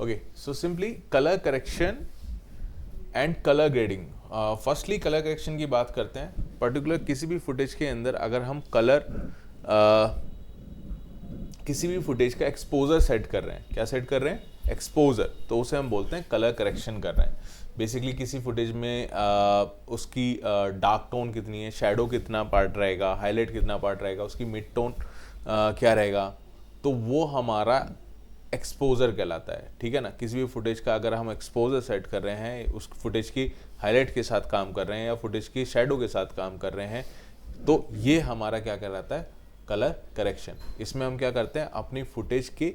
Okay, so simply colour correction and colour grading. Firstly colour correction की बात करते हैं। पर्टिकुलर किसी भी फुटेज के अंदर अगर हम किसी भी फुटेज का एक्सपोजर सेट कर रहे हैं, क्या सेट कर रहे हैं? एक्सपोजर, तो उसे हम बोलते हैं कलर करेक्शन कर रहे हैं। बेसिकली किसी फुटेज में उसकी डार्क टोन कितनी है, शैडो कितना पार्ट रहेगा, हाईलाइट कितना पार्ट रहेगा, उसकी मिड टोन क्या रहेगा, तो वो हमारा एक्सपोजर कहलाता है। ठीक है ना। किसी भी फुटेज का अगर हम एक्सपोजर सेट कर रहे हैं, उस फुटेज की हाईलाइट के साथ काम कर रहे हैं या फुटेज की शैडो के साथ काम कर रहे हैं, तो ये हमारा क्या कहलाता है? Colour correction. इसमें हम क्या करते हैं? अपनी फुटेज की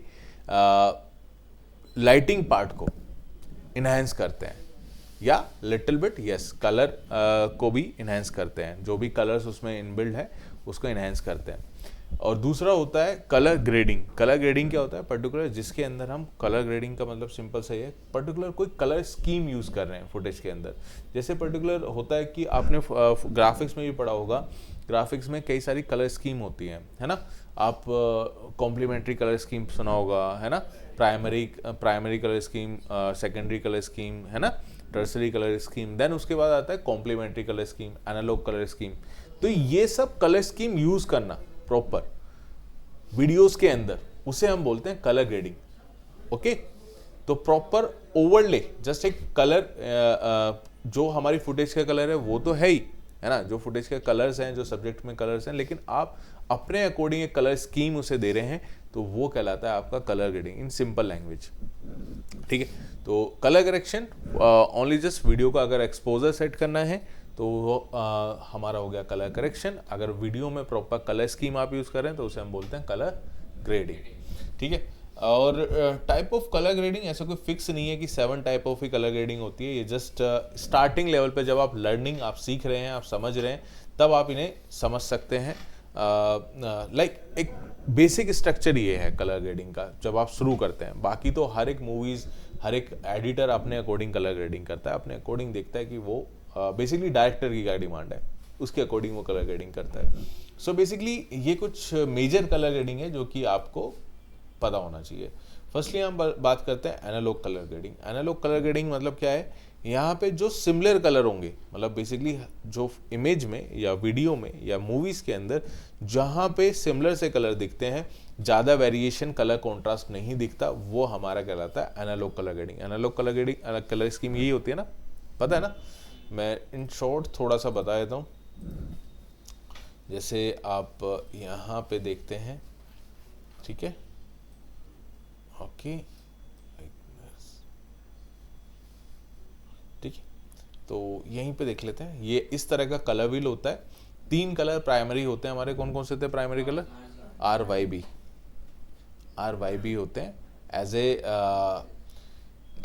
लाइटिंग पार्ट को इन्हेंस करते हैं, या लिटिल बिट यस कलर को भी इन्हेंस करते हैं। जो भी कलर्स उसमें इनबिल्ड है उसको इन्हेंस करते हैं। और दूसरा होता है कलर ग्रेडिंग। कलर ग्रेडिंग क्या होता है? पर्टिकुलर जिसके अंदर हम कलर ग्रेडिंग का मतलब सिंपल सही है, पर्टिकुलर कोई कलर स्कीम यूज़ कर रहे हैं फुटेज के अंदर। जैसे पर्टिकुलर होता है कि आपने ग्राफिक्स में भी पढ़ा होगा, ग्राफिक्स में कई सारी कलर स्कीम होती हैं, है ना। आप कॉम्प्लीमेंट्री कलर स्कीम सुना होगा, है ना। Primary colour scheme, secondary colour scheme, है ना, टर्सरी कलर स्कीम, देन उसके बाद आता है complementary colour scheme, analogue colour scheme. तो ये सब कलर स्कीम यूज़ करना प्रॉपर वीडियोस के अंदर, उसे हम बोलते हैं कलर ग्रेडिंग। ओके, तो प्रॉपर ओवरले, जस्ट एक कलर जो हमारी फुटेज का कलर है वो तो है ही, है ना, जो फुटेज के कलर्स हैं, जो सब्जेक्ट में कलर्स हैं, लेकिन आप अपने अकॉर्डिंग एक कलर स्कीम उसे दे रहे हैं, तो वो कहलाता है आपका colour grading in simple language. ठीक है। तो colour correction only just video का अगर एक्सपोजर सेट करना है तो वो हमारा हो गया कलर करेक्शन। अगर वीडियो में प्रॉपर कलर स्कीम आप यूज़ करें तो उसे हम बोलते हैं कलर ग्रेडिंग। ठीक है। और टाइप ऑफ कलर ग्रेडिंग ऐसा कोई फिक्स नहीं है कि 7 type of he colour grading होती है। ये जस्ट स्टार्टिंग लेवल पे जब आप लर्निंग, आप सीख रहे हैं, आप समझ रहे हैं, तब आप इन्हें समझ सकते हैं। लाइक एक बेसिक स्ट्रक्चर ये है कलर ग्रेडिंग का जब आप शुरू करते हैं। बाकी तो हर एक मूवीज़, हर एक एडिटर अपने अकॉर्डिंग कलर ग्रेडिंग करता है, अपने अकॉर्डिंग देखता है कि वो बेसिकली डायरेक्टर की क्या डिमांड है, उसके अकॉर्डिंग वो कलर ग्रेडिंग करता है। सो बेसिकली ये कुछ मेजर कलर ग्रेडिंग है जो कि आपको पता होना चाहिए। फर्स्टली हम बात करते हैं analogue colour grading. Analogue colour grading मतलब क्या है? यहाँ पे जो सिमिलर कलर होंगे, मतलब बेसिकली जो इमेज में या वीडियो में या मूवीज़ के अंदर जहाँ पे सिमिलर से कलर दिखते हैं, ज़्यादा वेरिएशन, कलर कॉन्ट्रास्ट नहीं दिखता, वो हमारा कहलाता है analogue colour grading. Analogue colour grading colour scheme यही होती है ना, पता है ना। मैं इन शॉर्ट थोड़ा सा बता देता हूँ। जैसे आप यहाँ पे देखते हैं, ठीक है, ओके, ठीक है, तो यहीं पे देख लेते हैं। ये इस तरह का कलर व्हील होता है। 3 कलर प्राइमरी होते हैं हमारे। कौन कौन से थे प्राइमरी कलर? RYB होते हैं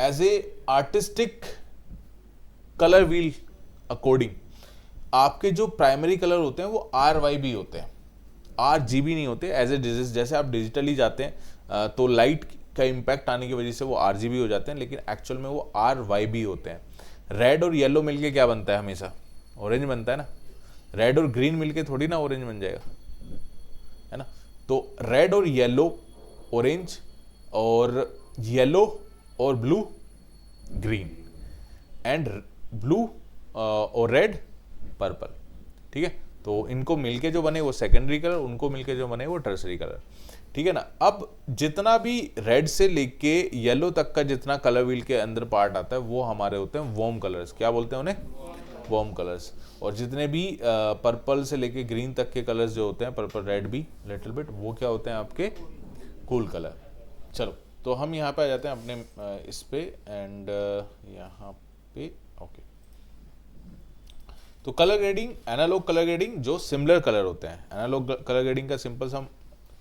as a artistic colour wheel according. आपके जो प्राइमरी कलर होते हैं वो RYB होते हैं, RGB नहीं होते। एज ए जैसे आप डिजिटली जाते हैं तो लाइट का इम्पैक्ट आने की वजह से वो RGB हो जाते हैं, लेकिन एक्चुअल में वो RYB होते हैं। रेड और येलो मिलके क्या बनता है? हमेशा ऑरेंज बनता है ना। रेड और ग्रीन मिलके थोड़ी ना ऑरेंज बन जाएगा, है ना। तो रेड और येलो ऑरेंज, और येलो और ब्लू ग्रीन, एंड ब्लू और रेड पर्पल। ठीक है। तो इनको मिलके जो बने वो सेकेंडरी कलर, उनको मिलके जो बने वो टर्सरी कलर। ठीक है ना। अब जितना भी रेड से लेके येलो तक का जितना कलर व्हील के अंदर पार्ट आता है वो हमारे होते हैं वार्म कलर्स। क्या बोलते हैं उन्हें? Warm colours. और जितने भी पर्पल से लेके ग्रीन तक के कलर्स जो होते हैं, पर्पल, रेड भी लिटिल बिट, वो क्या होते हैं? आपके कूल कलर। चलो, तो हम यहाँ पे आ जाते हैं अपने इस पे, एंड यहाँ पे ओके। तो colour grading, analogue colour grading, जो सिमिलर कलर होते हैं। एनालॉग कलर ग्रेडिंग का सिंपल सा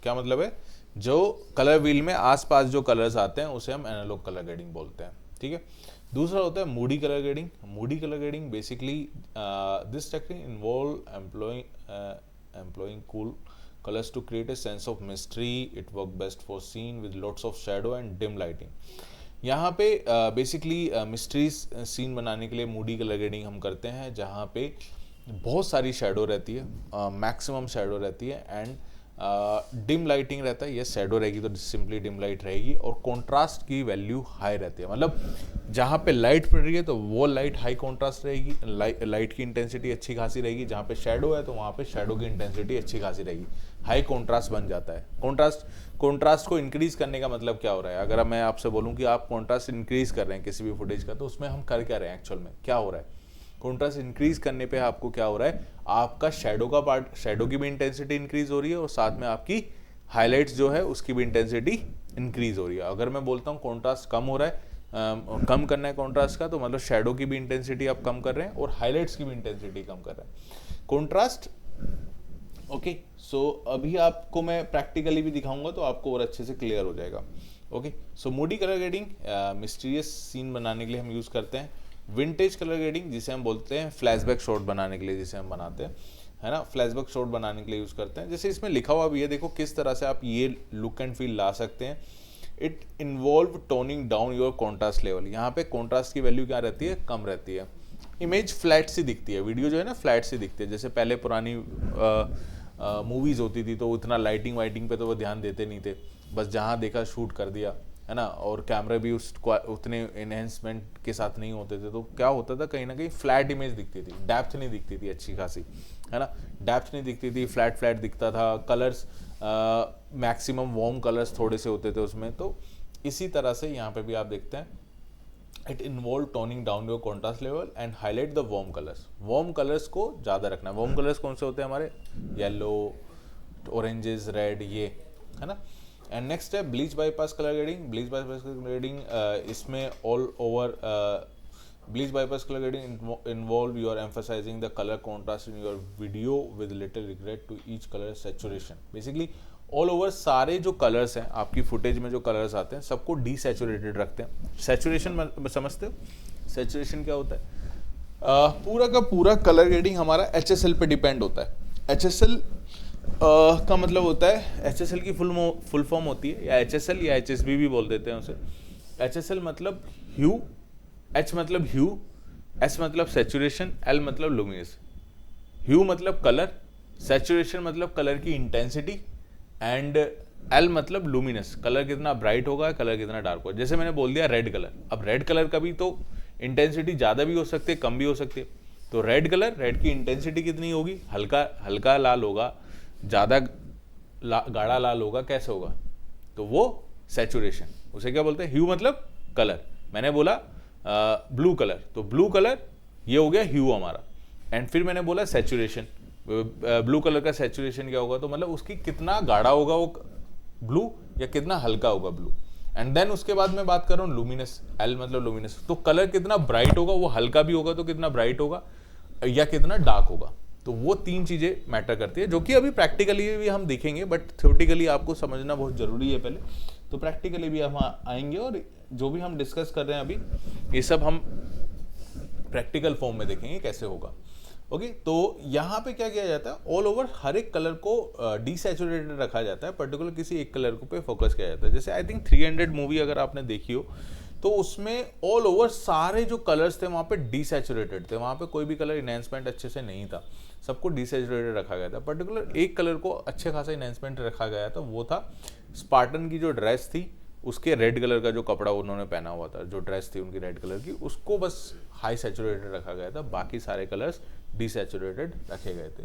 क्या मतलब है? जो कलर व्हील में आसपास जो कलर्स आते हैं उसे हम एनालॉग कलर ग्रेडिंग बोलते हैं। ठीक है। दूसरा होता है Moody colour grading. Moody colour grading basically this technique involve employing cool colors to create a sense of mystery. It work best for scene with lots of shadow and dim lighting. यहाँ पे basically mystery scene बनाने के लिए Moody colour grading हम करते हैं, जहाँ पे बहुत सारी शेडो रहती है, मैक्सिमम शेडो रहती है, एंड डिम लाइटिंग रहता है, ये शैडो रहेगी तो सिंपली डिम लाइट रहेगी, और कॉन्ट्रास्ट की वैल्यू हाई रहती है, मतलब जहाँ पे लाइट पड़ रही है तो वो लाइट हाई कॉन्ट्रास्ट रहेगी, लाइट की इंटेंसिटी अच्छी खासी रहेगी, जहाँ पे शैडो है तो वहाँ पे शैडो की इंटेंसिटी अच्छी खासी रहेगी, हाई कॉन्ट्रास्ट बन जाता है। कॉन्ट्रास्ट को इंक्रीज करने का मतलब क्या हो रहा है, अगर मैं आपसे बोलूँ कि आप कॉन्ट्रास्ट इंक्रीज कर रहे हैं किसी भी फुटेज का, तो उसमें हम कर क्या रहे हैं, एक्चुअल में क्या हो रहा है, कॉन्ट्रास्ट इंक्रीज करने पे आपको क्या हो रहा है, आपका शैडो का पार्ट, शैडो की भी इंटेंसिटी इंक्रीज हो रही है, और साथ में आपकी हाईलाइट्स जो है उसकी भी इंटेंसिटी इंक्रीज हो रही है। अगर मैं बोलता हूँ कॉन्ट्रास्ट कम हो रहा है, कम करना है कॉन्ट्रास्ट का, तो मतलब शैडो की भी इंटेंसिटी आप कम कर रहे हैं और हाईलाइट्स की भी इंटेंसिटी कम कर रहे हैं, कॉन्ट्रास्ट। ओके, सो अभी आपको मैं प्रैक्टिकली भी दिखाऊंगा तो आपको और अच्छे से क्लियर हो जाएगा। Okay, so moody colour grading mysterious scene बनाने के लिए हम यूज़ करते हैं। विंटेज कलर ग्रेडिंग जिसे हम बोलते हैं फ्लैशबैक शॉट बनाने के लिए, जिसे हम बनाते हैं, है ना, फ्लैशबैक शॉट बनाने के लिए यूज़ करते हैं। जैसे इसमें लिखा हुआ भी है, देखो किस तरह से आप ये लुक एंड फील ला सकते हैं। It involve toning down your contrast level. यहाँ पे कॉन्ट्रास्ट की वैल्यू क्या रहती है, कम रहती है। इमेज फ्लैट सी दिखती है, वीडियो जो है ना फ्लैट सी दिखती है। जैसे पहले पुरानी मूवीज़ होती थी तो उतना लाइटिंग वाइटिंग पे तो वो ध्यान देते नहीं थे, बस जहाँ देखा शूट कर दिया, है ना, और कैमरे भी उतने इन्हेंसमेंट के साथ नहीं होते थे, तो क्या होता था, कहीं ना कहीं फ्लैट इमेज दिखती थी, डेप्थ नहीं दिखती थी अच्छी खासी, है ना, डेप्थ नहीं दिखती थी, फ्लैट फ्लैट दिखता था। कलर्स मैक्सिमम वार्म कलर्स थोड़े से होते थे उसमें। तो इसी तरह से यहाँ पे भी आप देखते हैं, it involve toning down your contrast level and highlight the warm colours. Warm colours को ज़्यादा रखना है। वार्म कलर्स कौन से होते हैं हमारे, येलो, ऑरेंजेस, रेड, ये, है ना। एंड नेक्स्ट है bleach bypass colour grading. Bleach bypass colour grading इसमें all over bleach bypass colour grading involve you are emphasizing the colour contrast in your video with little regret to each colour saturation. Basically all over सारे जो colours हैं आपकी footage में, जो colours आते हैं सबको डीसैचुरेटेड रखते हैं। सैचुरेशन समझते हो, सैचुरेशन क्या होता है, पूरा का पूरा कलर ग्रेडिंग हमारा HSL पे डिपेंड होता है। HSL का मतलब होता है, HSL की फुल फॉर्म होती है या HSL या HSB भी बोल देते हैं उसे। HSL मतलब ह्यू, H मतलब ह्यू, S मतलब सैचुरेशन, L मतलब लुमिनस। ह्यू मतलब कलर, सैचुरेशन मतलब कलर की इंटेंसिटी, एंड L मतलब लुमिनस, कलर कितना ब्राइट होगा, कलर कितना डार्क होगा। जैसे मैंने बोल दिया रेड कलर, अब रेड कलर का भी तो इंटेंसिटी ज़्यादा भी हो सकती है, कम भी हो सकती है। तो रेड कलर, रेड की इंटेंसिटी कितनी होगी, हल्का हल्का लाल होगा, ज़्यादा गाढ़ा लाल होगा, कैसे होगा, तो वो सैचुरेशन। उसे क्या बोलते हैं, ह्यू मतलब कलर। मैंने बोला ब्लू कलर, तो ब्लू कलर ये हो गया ह्यू हमारा। एंड फिर मैंने बोला सैचुरेशन, ब्लू कलर का सैचुरेशन क्या होगा, तो मतलब उसकी कितना गाढ़ा होगा वो ब्लू या कितना हल्का होगा ब्लू। एंड देन उसके बाद मैं बात कर रहा हूँ लुमिनस, एल मतलब लुमिनस, तो कलर कितना ब्राइट होगा, वो हल्का भी होगा तो कितना ब्राइट होगा या कितना डार्क होगा। तो वो तीन चीज़ें मैटर करती है, जो कि अभी प्रैक्टिकली भी हम देखेंगे, बट थ्योरेटिकली आपको समझना बहुत ज़रूरी है पहले, तो प्रैक्टिकली भी हम आएंगे। और जो भी हम डिस्कस कर रहे हैं अभी, ये सब हम प्रैक्टिकल फॉर्म में देखेंगे कैसे होगा। ओके, तो यहाँ पे क्या किया जाता है, ऑल ओवर हर एक कलर को डीसैचुरेटेड रखा जाता है, पर्टिकुलर किसी एक कलर को पे फोकस किया जाता है। जैसे आई थिंक 300 मूवी अगर आपने देखी हो, तो उसमें ऑल ओवर सारे जो कलर्स थे वहाँ पे डीसैचुरेटेड थे, वहाँ पे कोई भी कलर इनहेंसमेंट अच्छे से नहीं था, सबको डीसैचुरेटेड रखा गया था। पर्टिकुलर एक कलर को अच्छे खासा इनहेंसमेंट रखा गया था, वो था स्पार्टन की जो ड्रेस थी, उसके रेड कलर का जो कपड़ा उन्होंने पहना हुआ था, जो ड्रेस थी उनकी रेड कलर की, उसको बस हाई सैचुरेटेड रखा गया था, बाकी सारे कलर्स डीसैचुरेटेड रखे गए थे,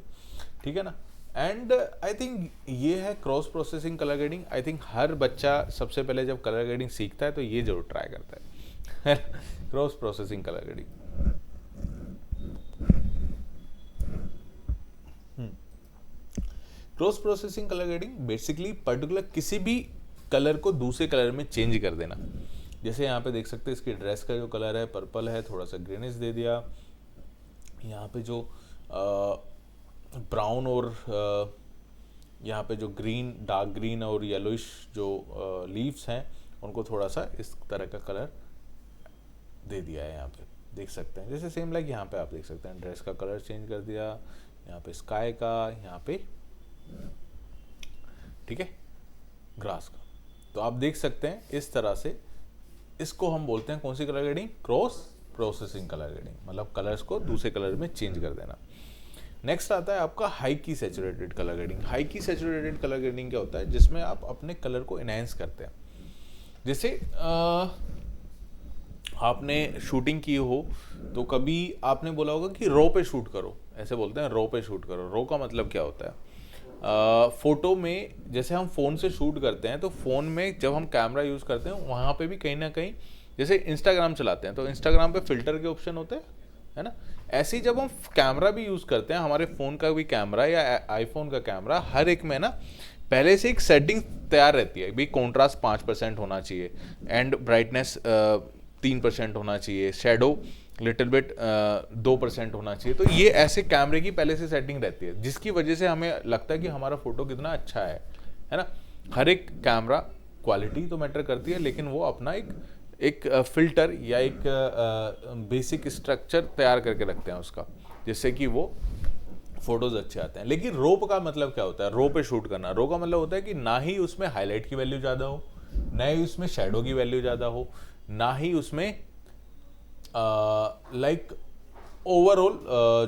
ठीक है ना। एंड आई थिंक ये है cross processing colour grading. I think हर बच्चा सबसे पहले जब कलर ग्रेडिंग सीखता है तो ये जरूर ट्राई करता है cross processing colour grading. Cross processing colour grading basically particular किसी भी कलर को दूसरे कलर में चेंज कर देना। जैसे यहाँ पे देख सकते हैं इसकी ड्रेस का जो कलर है पर्पल है, थोड़ा सा ग्रीनिश दे दिया। यहाँ पे जो ब्राउन और यहाँ पे जो ग्रीन, डार्क ग्रीन और येलोइश जो लीव्स हैं, उनको थोड़ा सा इस तरह का कलर दे दिया है। यहाँ पे देख सकते हैं, जैसे सेम लाइक यहाँ पे आप देख सकते हैं ड्रेस का कलर चेंज कर दिया, यहाँ पे स्काई का, यहाँ पे ठीक है ग्रास का। तो आप देख सकते हैं इस तरह से, इसको हम बोलते हैं कौन सी colour grading, cross processing colour grading, मतलब कलर्स को दूसरे कलर में चेंज कर देना। नेक्स्ट आता है आपका हाई की सैचुरेटेड कलर ग्रेडिंग। हाई की सैचुरेटेड कलर ग्रेडिंग क्या होता है, जिसमें आप अपने कलर को इनहेंस करते हैं। जैसे आपने शूटिंग की हो तो कभी आपने बोला होगा कि रो पे शूट करो, ऐसे बोलते हैं रो पे शूट करो। रो का मतलब क्या होता है, फोटो में जैसे हम फ़ोन से शूट करते हैं तो फ़ोन में जब हम कैमरा यूज़ करते हैं वहाँ पे भी कहीं ना कहीं, जैसे इंस्टाग्राम चलाते हैं तो इंस्टाग्राम पे फिल्टर के ऑप्शन होते हैं, है ना। ऐसे ही जब हम कैमरा भी यूज़ करते हैं, हमारे फ़ोन का भी कैमरा या आईफोन का कैमरा, हर एक में ना पहले से एक सेटिंग तैयार रहती है भाई। कॉन्ट्रास्ट 5% होना चाहिए, एंड ब्राइटनेस 3% होना चाहिए, शेडो लिटिल बिट 2% होना चाहिए। तो ये ऐसे कैमरे की पहले से सेटिंग रहती है, जिसकी वजह से हमें लगता है कि हमारा फोटो कितना अच्छा है ना। हर एक कैमरा क्वालिटी तो मैटर करती है, लेकिन वो अपना एक फिल्टर या एक बेसिक स्ट्रक्चर तैयार करके रखते हैं उसका, जिससे कि वो फोटोज अच्छे आते हैं। लेकिन रोप का मतलब क्या होता है, रो पे शूट करना। रो का मतलब होता है कि ना ही उसमें हाईलाइट की वैल्यू ज़्यादा हो, ना ही उसमें शेडो की वैल्यू ज़्यादा हो, ना ही उसमें लाइक ओवरऑल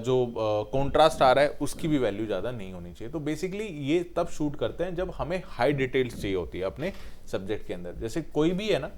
जो कॉन्ट्रास्ट आ रहा है उसकी भी वैल्यू ज़्यादा नहीं होनी चाहिए। तो बेसिकली ये तब शूट करते हैं जब हमें हाई डिटेल्स चाहिए होती है अपने सब्जेक्ट के अंदर। जैसे कोई भी है ना,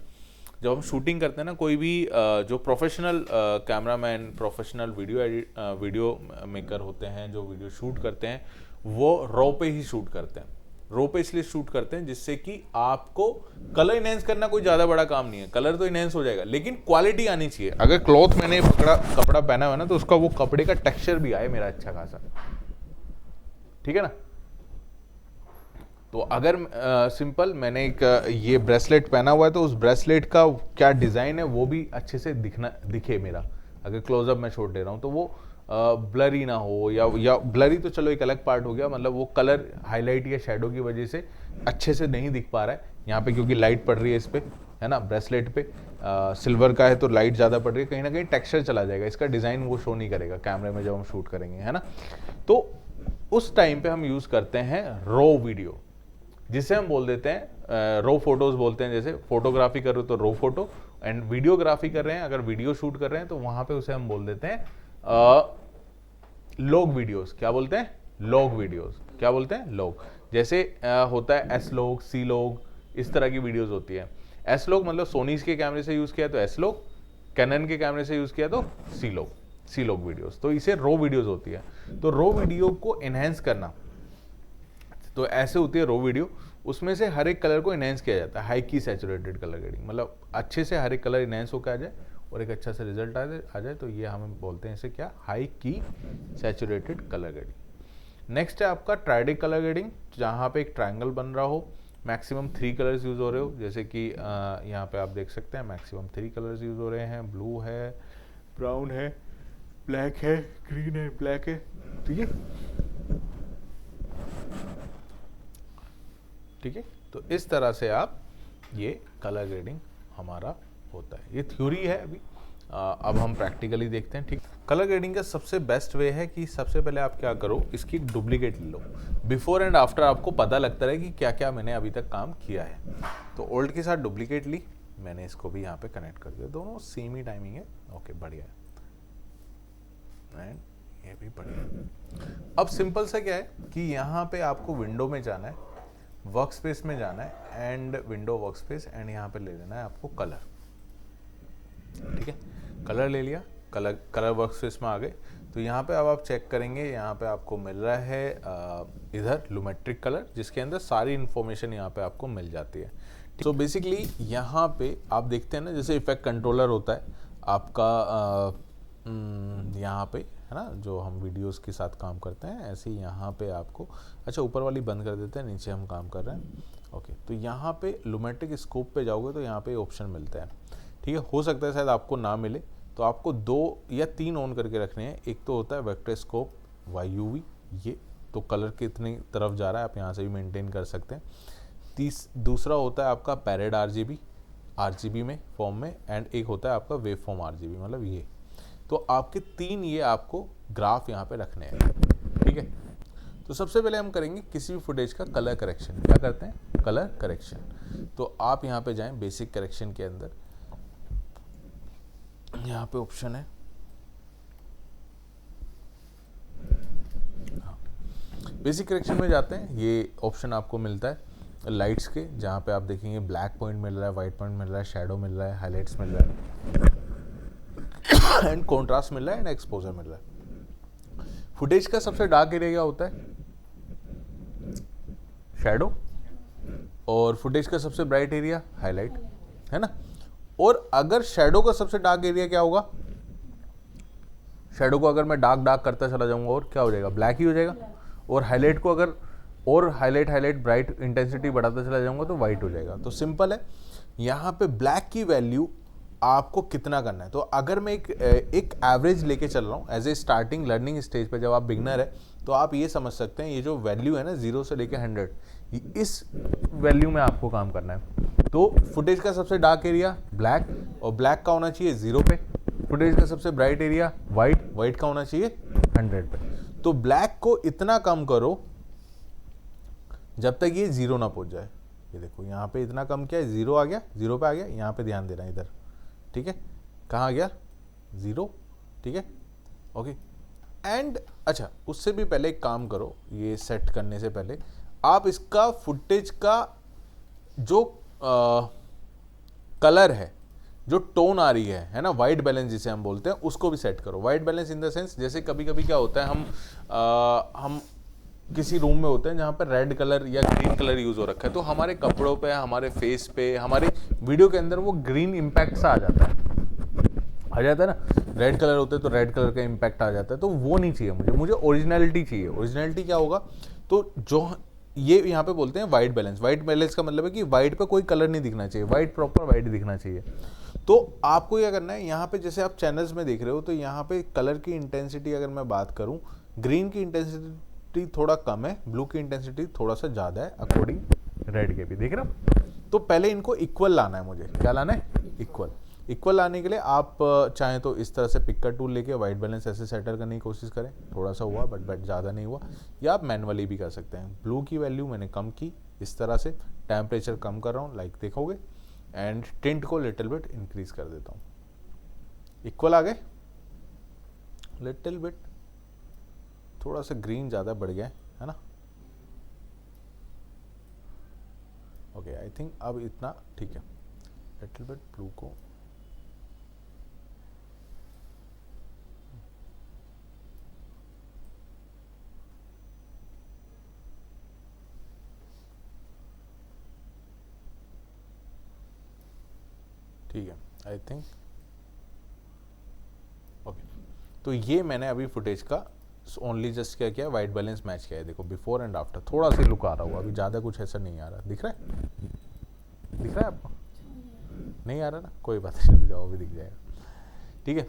जब हम शूटिंग करते हैं ना, कोई भी जो professional cameraman, professional video maker होते हैं, जो वीडियो शूट करते हैं, वो रो पे ही शूट करते हैं। रो पे इसलिए शूट करते हैं जिससे कि आपको कलर इनहेंस करना कोई ज़्यादा बड़ा काम नहीं है। कलर तो इनहेंस हो जाएगा, लेकिन क्वालिटी आनी चाहिए। अगर क्लॉथ मैंने कपड़ा पहना हुआ है ना, तो उसका वो कपड़े का टेक्सचर भी आए मेरा अच्छा खासा, ठीक है ना। तो अगर सिंपल मैंने एक ये ब्रेसलेट पहना हुआ है, तो उस ब्रेसलेट का क्या डिज़ाइन है वो भी अच्छे से दिखे मेरा। अगर क्लोजअप मैं शॉट ले रहा हूँ तो वो ब्लरी ना हो, या ब्लरी तो चलो एक अलग पार्ट हो गया, मतलब वो कलर हाईलाइट या शेडो की वजह से अच्छे से नहीं दिख पा रहा है यहाँ पे, क्योंकि लाइट पड़ रही है इस पर, है ना। ब्रेसलेट पे सिल्वर का है तो लाइट ज़्यादा पड़ रही है, कहीं ना कहीं टेक्सचर चला जाएगा, इसका डिज़ाइन वो शो नहीं करेगा कैमरे में जब हम शूट करेंगे, है ना। तो उस टाइम पे हम यूज़ करते हैं रो वीडियो, जिसे हम बोल देते हैं रो फोटोज बोलते हैं। जैसे फोटोग्राफी कर रहे हो तो रो फोटो, एंड वीडियोग्राफी कर रहे हैं, अगर वीडियो शूट कर रहे हैं तो वहां पे उसे हम बोल देते हैं लॉग वीडियोस। क्या बोलते हैं, लॉग वीडियोस। क्या बोलते हैं, लॉग। जैसे होता है एस लॉग, सी लॉग, इस तरह की वीडियोस होती है। एस लॉग मतलब सोनीज के कैमरे से यूज किया तो एस लॉग, कैनन के कैमरे से यूज किया तो सी लॉग, सी लॉग वीडियोस। तो इसे रो वीडियोस होती है। तो रो वीडियो को एनहेंस करना, तो ऐसे होती है रो वीडियो। उसमें से हर एक कलर को इनहेंस किया जाता है, हाई की सैचुरेटेड कलर ग्रेडिंग, मतलब अच्छे से हर एक कलर इनहेंस होकर आ जाए और एक अच्छा सा रिजल्ट आ जाए। तो ये हम बोलते हैं इसे क्या, हाई की सैचुरेटेड कलर ग्रेडिंग। नेक्स्ट है आपका ट्राइडिक कलर ग्रेडिंग, जहाँ पे एक ट्रायंगल बन रहा हो, मैक्सिमम 3 कलर्स यूज हो रहे हो। जैसे कि यहाँ पे आप देख सकते हैं मैक्सिमम 3 कलर्स यूज हो रहे हैं, ब्लू है, ब्राउन है, ब्लैक है, ग्रीन है, ब्लैक है, ठीक है। ठीक है, तो इस तरह से आप ये कलर ग्रेडिंग हमारा होता है। ये थ्योरी है अभी, अब हम प्रैक्टिकली देखते हैं। ठीक, कलर ग्रेडिंग का सबसे बेस्ट वे है कि सबसे पहले आप क्या करो, इसकी डुप्लीकेट ले लो। बिफोर एंड आफ्टर आपको पता लगता रहे कि क्या क्या मैंने अभी तक काम किया है। तो ओल्ड के साथ डुप्लीकेट ली मैंने, इसको भी यहाँ पे कनेक्ट कर दिया, दोनों सेम ही टाइमिंग है। ओके, बढ़िया है, एंड ये भी बढ़िया है। अब सिंपल सा क्या है कि यहाँ पे आपको विंडो में जाना है, वर्क स्पेस में जाना है, and window work space, and यहाँ पे ले लेना है आपको कलर। ठीक है, कलर ले लिया, कलर वर्क स्पेस में आ गए। तो यहाँ पे अब आप चेक करेंगे, यहाँ पे आपको मिल रहा है इधर लुमेट्रिक कलर, जिसके अंदर सारी इन्फॉर्मेशन यहाँ पे आपको मिल जाती है। तो बेसिकली यहाँ पे आप देखते हैं ना, जैसे इफेक्ट कंट्रोलर होता है आपका यहाँ पे, है ना, जो हम वीडियोस के साथ काम करते हैं, ऐसे ही यहाँ पे आपको, अच्छा ऊपर वाली बंद कर देते हैं, नीचे हम काम कर रहे हैं। ओके, तो यहाँ पे लुमेट्रिक स्कोप पे जाओगे तो यहाँ पे ऑप्शन मिलता है। ठीक है, हो सकता है शायद आपको ना मिले, तो आपको 2 या 3 ऑन करके रखने हैं। एक तो होता है वेक्टर स्कोप YUV, ये तो कलर कितनी तरफ जा रहा है आप यहाँ से भी मेंटेन कर सकते हैं। दूसरा होता है आपका पैरेड RGB में फॉर्म में, एंड एक होता है आपका वेव फॉर्म RGB, मतलब ये। तो आपके 3 ये आपको ग्राफ यहाँ पे रखने हैं। ठीक है, तो सबसे पहले हम करेंगे किसी भी फुटेज का कलर करेक्शन। क्या करते हैं, कलर करेक्शन। तो आप यहाँ पे जाएं बेसिक करेक्शन के अंदर, यहाँ पे ऑप्शन है बेसिक करेक्शन में जाते हैं। ये ऑप्शन आपको मिलता है लाइट्स के, जहाँ पे आप देखेंगे ब्लैक पॉइंट मिल रहा है, वाइट पॉइंट मिल रहा है, शैडो मिल रहा है, हाईलाइट्स मिल रहा है एंड कॉन्ट्रास्ट मिल रहा है एंड एक्सपोजर मिल रहा है। फुटेज का सबसे डार्क एरिया क्या होता है? शैडो। और फुटेज का सबसे ब्राइट एरिया हाईलाइट, है ना। और अगर शैडो का सबसे डार्क एरिया क्या होगा? शैडो को अगर मैं डार्क करता चला जाऊंगा और क्या हो जाएगा? ब्लैक ही हो जाएगा। और हाईलाइट को अगर और हाईलाइट ब्राइट इंटेंसिटी बढ़ाता चला जाऊंगा तो वाइट हो जाएगा। तो सिंपल है, यहाँ पे ब्लैक की वैल्यू आपको कितना करना है। तो अगर मैं एक एवरेज लेके चल रहा हूँ as a starting learning stage पे, जब आप बिगनर है तो आप ये समझ सकते हैं ये जो वैल्यू है ना 0 से लेके 100, इस वैल्यू में आपको काम करना है। तो फुटेज का सबसे डार्क एरिया ब्लैक, और ब्लैक का होना चाहिए 0 पे। फुटेज का सबसे ब्राइट एरिया वाइट का होना चाहिए 100 पे। तो ब्लैक को इतना कम करो जब तक ये 0 ना पहुंच जाए। ये देखो यहाँ पे इतना कम किया है, 0 आ गया, 0 पे आ गया। यहाँ पे ध्यान देना इधर, ठीक है। कहाँ आ गया? 0, ठीक है, ओके। एंड अच्छा, उससे भी पहले एक काम करो, ये सेट करने से पहले आप इसका फुटेज का जो कलर है, जो टोन आ रही है ना, वाइट बैलेंस जिसे हम बोलते हैं, उसको भी सेट करो। White balance in the sense, जैसे कभी कभी क्या होता है, हम किसी रूम में होते हैं जहाँ पर रेड कलर या ग्रीन कलर यूज हो रखा है, तो हमारे कपड़ों पे, हमारे फेस पे, हमारे वीडियो के अंदर वो ग्रीन इम्पैक्ट सा आ जाता है ना। रेड कलर होते हैं तो रेड कलर का इम्पैक्ट आ जाता है, तो वो नहीं चाहिए मुझे ओरिजिनलिटी चाहिए। ओरिजिनलिटी क्या होगा? तो जो ये यहाँ पे बोलते हैं वाइट बैलेंस। वाइट बैलेंस का मतलब है कि वाइट पे कोई कलर नहीं दिखना चाहिए, वाइट प्रॉपर वाइट दिखना चाहिए। तो आपको क्या करना है, यहाँ पे जैसे आप चैनल्स में देख रहे हो, तो यहाँ पे कलर की इंटेंसिटी अगर मैं बात करूँ, ग्रीन की इंटेंसिटी थोड़ा कम है, ब्लू की इंटेंसिटी थोड़ा सा ज़्यादा है अकॉर्डिंग रेड के भी, देख रहे हो। तो पहले इनको इक्वल लाना है मुझे। क्या लाना है? इक्वल लाने के लिए आप चाहें तो इस तरह से पिकर टूल लेके वाइट बैलेंस ऐसे सेटल करने की कोशिश करें। थोड़ा सा हुआ बट ज़्यादा नहीं हुआ। या आप मैनुअली भी कर सकते हैं। ब्लू की वैल्यू मैंने कम की इस तरह से, टेम्परेचर कम कर रहा हूँ लाइक देखोगे, एंड टिंट को लिटिल बिट इंक्रीज कर देता हूँ। इक्वल आ गए, लिटिल बिट थोड़ा सा ग्रीन ज़्यादा बढ़ गया है ना। ओके, आई थिंक अब इतना ठीक है। लिटिल बिट ब्लू को ठीक है, आई थिंक ओके। तो ये मैंने अभी फुटेज का ओनली जस्ट क्या किया, वाइट बैलेंस मैच किया है। देखो बिफोर एंड आफ्टर थोड़ा सा लुक आ रहा होगा, अभी ज़्यादा कुछ ऐसा नहीं आ रहा। दिख रहा है आपको? नहीं आ रहा ना, कोई बात नहीं, रुक जाओ, अभी दिख जाएगा, ठीक है।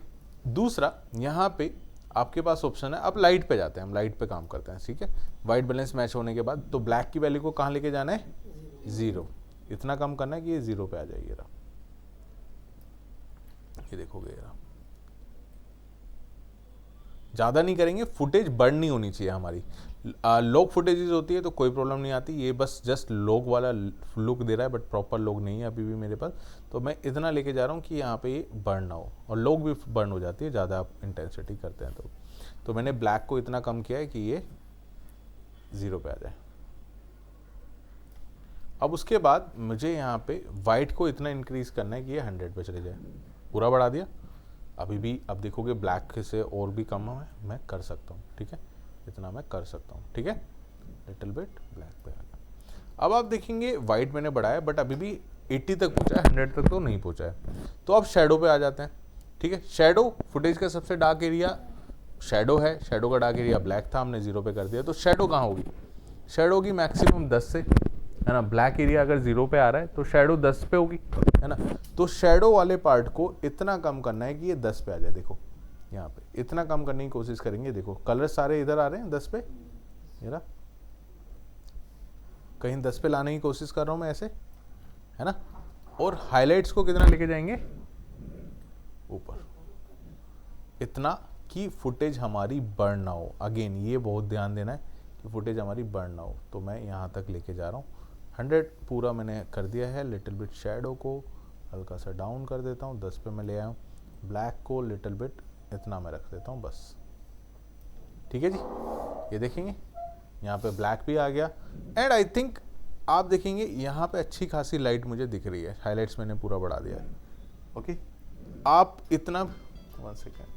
दूसरा यहाँ पे आपके पास ऑप्शन है, अब लाइट पे जाते हैं, हम लाइट पे काम करते हैं, ठीक है। वाइट बैलेंस मैच होने के बाद तो ब्लैक की वैल्यू को कहाँ लेके जाना है? 0। इतना कम करना है कि ये 0 पे आ जाएगी। ये देखोगे यार, ज़्यादा नहीं करेंगे, फुटेज बर्न नहीं होनी चाहिए हमारी। लॉग फुटेजेस होती है तो कोई प्रॉब्लम नहीं आती। ये बस जस्ट लॉग वाला लुक दे रहा है, बट प्रॉपर लॉग नहीं है अभी भी मेरे पास। तो मैं इतना लेके जा रहा हूँ कि यहाँ पे ये बर्न ना हो, और लॉग भी बर्न हो जाती है ज़्यादा आप इंटेंसिटी करते हैं तो मैंने ब्लैक को इतना कम किया है कि ये 0 पे आ जाए। अब उसके बाद मुझे यहाँ पे वाइट को इतना इंक्रीज करना है कि ये 100 पे चले जाए। पूरा बढ़ा दिया। अभी भी अब देखोगे ब्लैक से और भी कम है, मैं कर सकता हूँ, ठीक है, इतना मैं कर सकता हूँ, ठीक है। लिटिल बिट ब्लैक पे आ गया। अब आप देखेंगे वाइट मैंने बढ़ाया बट अभी भी 80 तक पहुँचा है, 100 तक तो नहीं पहुँचा है। तो अब शेडो पे आ जाते हैं, ठीक है। शेडो फुटेज का सबसे डार्क एरिया शेडो है। शेडो का डार्क एरिया ब्लैक था, हमने 0 पे कर दिया। तो शेडो कहाँ होगी? शेडो होगी मैक्सिमम 10 से, है ना। ब्लैक एरिया अगर 0 पे आ रहा है तो शेडो 10 पे होगी, है ना। तो शेडो वाले पार्ट को इतना कम करना है कि ये 10 पे आ जाए। देखो यहाँ पे इतना कम करने की कोशिश करेंगे। देखो कलर सारे इधर आ रहे हैं 10 पे, मेरा कहीं 10 पे लाने की कोशिश कर रहा हूँ मैं ऐसे, है ना। और हाइलाइट्स को कितना लेके जाएंगे? ऊपर, इतना कि फुटेज हमारी बर्न ना हो। अगेन ये बहुत ध्यान देना है कि फुटेज हमारी बर्न ना हो। तो मैं यहाँ तक लेके जा रहा हूँ। 100 पूरा मैंने कर दिया है। लिटिल बिट शेडो को हल्का सा डाउन कर देता हूँ, 10 पे मैं ले आया हूँ। ब्लैक को लिटिल बिट इतना मैं रख देता हूँ बस, ठीक है जी। ये देखेंगे यहाँ पे ब्लैक भी आ गया। एंड आई थिंक आप देखेंगे यहाँ पे अच्छी खासी लाइट मुझे दिख रही है, हाईलाइट्स मैंने पूरा बढ़ा दिया है। ओके, आप इतना 1 सेकेंड,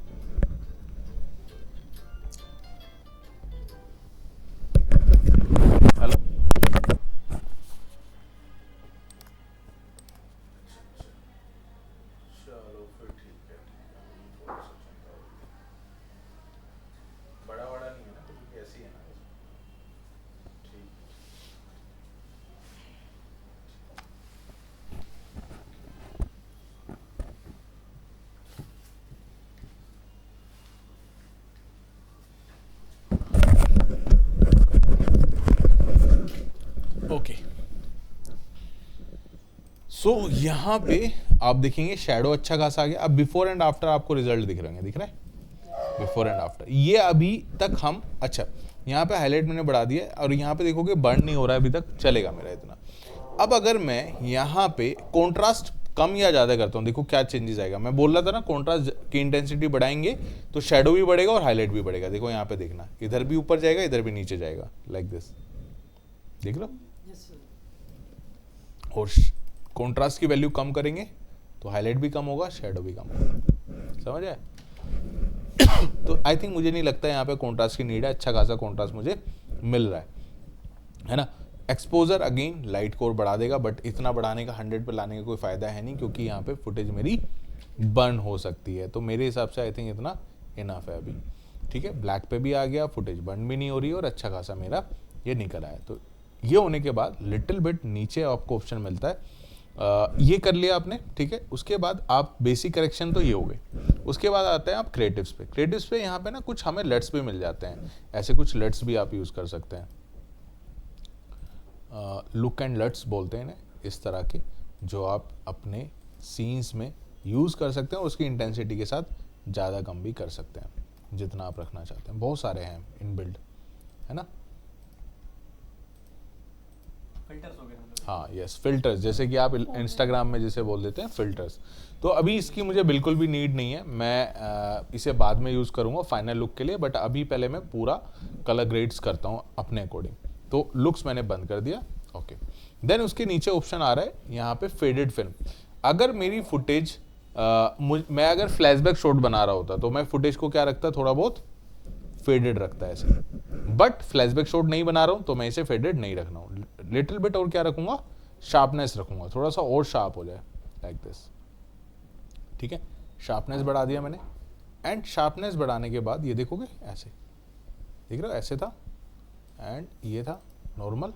हेलो, चलो फिर ठीक है, बड़ा बड़ा नहीं है ना, क्योंकि ऐसी है ना, ठीक। ओके, सो यहाँ पे आप देखेंगे शैडो अच्छा खासा आ गया। अब बिफोर एंड आफ्टर आपको रिजल्ट दिख रहे हैं, दिख रहा है बिफोर एंड आफ्टर। ये अभी तक हम, अच्छा यहाँ पे हाईलाइट मैंने बढ़ा दिया और यहाँ पे देखोगे बर्न नहीं हो रहा है अभी तक, चलेगा मेरा इतना। अब अगर मैं यहाँ पे कॉन्ट्रास्ट कम या ज़्यादा करता हूँ, देखो क्या चेंजेस आएगा। मैं बोल रहा था ना कॉन्ट्रास्ट की इंटेंसिटी बढ़ाएंगे तो शेडो भी बढ़ेगा और हाईलाइट भी बढ़ेगा। देखो यहाँ पे देखना, इधर भी ऊपर जाएगा, इधर भी नीचे जाएगा, लाइक दिस, देख लो। और कॉन्ट्रास्ट की वैल्यू कम करेंगे तो हाईलाइट भी कम होगा, शेडो भी कम होगा, समझ आए? तो आई थिंक मुझे नहीं लगता यहाँ पे कॉन्ट्रास्ट की नीड है, अच्छा खासा कॉन्ट्रास्ट मुझे मिल रहा है ना। एक्सपोजर अगेन लाइट को और बढ़ा देगा, बट इतना बढ़ाने का 100 पे लाने का कोई फायदा है नहीं, क्योंकि यहाँ पे फुटेज मेरी बर्न हो सकती है। तो मेरे हिसाब से आई थिंक इतना इनफ है अभी, ठीक है। ब्लैक पे भी आ गया, फुटेज बर्न भी नहीं हो रही और अच्छा खासा मेरा ये निकल आया। तो ये होने के बाद लिटिल बिट नीचे आपको ऑप्शन मिलता है, ये कर लिया आपने, ठीक है। उसके बाद आप बेसिक करेक्शन तो ये हो गए, उसके बाद आते हैं आप क्रिएटिव्स पे। क्रिएटिव्स पे यहाँ पे ना कुछ हमें लेट्स भी मिल जाते हैं, ऐसे कुछ लेट्स भी आप यूज़ कर सकते हैं। लुक एंड लेट्स बोलते हैं इन्हें, इस तरह के, जो आप अपने सीन्स में यूज़ कर सकते हैं और उसकी इंटेंसिटी के साथ ज़्यादा कम भी कर सकते हैं जितना आप रखना चाहते हैं। बहुत सारे हैं इनबिल्ड, है ना। फिल्टर्स हो गए मतलब। हाँ यस, फिल्टर्स, जैसे कि आप इंस्टाग्राम में जैसे बोल देते हैं फिल्टर्स। तो अभी इसकी मुझे बिल्कुल भी नीड नहीं है, मैं इसे बाद में यूज़ करूँगा फाइनल लुक के लिए, बट अभी पहले मैं पूरा कलर ग्रेड्स करता हूँ अपने अकॉर्डिंग। तो लुक्स मैंने बंद कर दिया, ओके। देन उसके नीचे ऑप्शन आ रहा है यहाँ पे फेडेड फिल्म। अगर मेरी फुटेज मैं अगर फ्लैशबैक शॉट बना रहा होता तो मैं फुटेज को क्या रखता, थोड़ा बहुत फेडेड रखता है ऐसे, बट फ्लैशबैक शॉट नहीं बना रहा हूँ तो मैं इसे फेडेड नहीं रखना हूँ। लिटिल बिट और क्या रखूँगा, शार्पनेस रखूँगा, थोड़ा सा और शार्प हो जाए, लाइक दिस, ठीक है। शार्पनेस बढ़ा दिया मैंने, एंड शार्पनेस बढ़ाने के बाद ये देखोगे ऐसे, देख रहे हो, ऐसे था एंड ये था normal,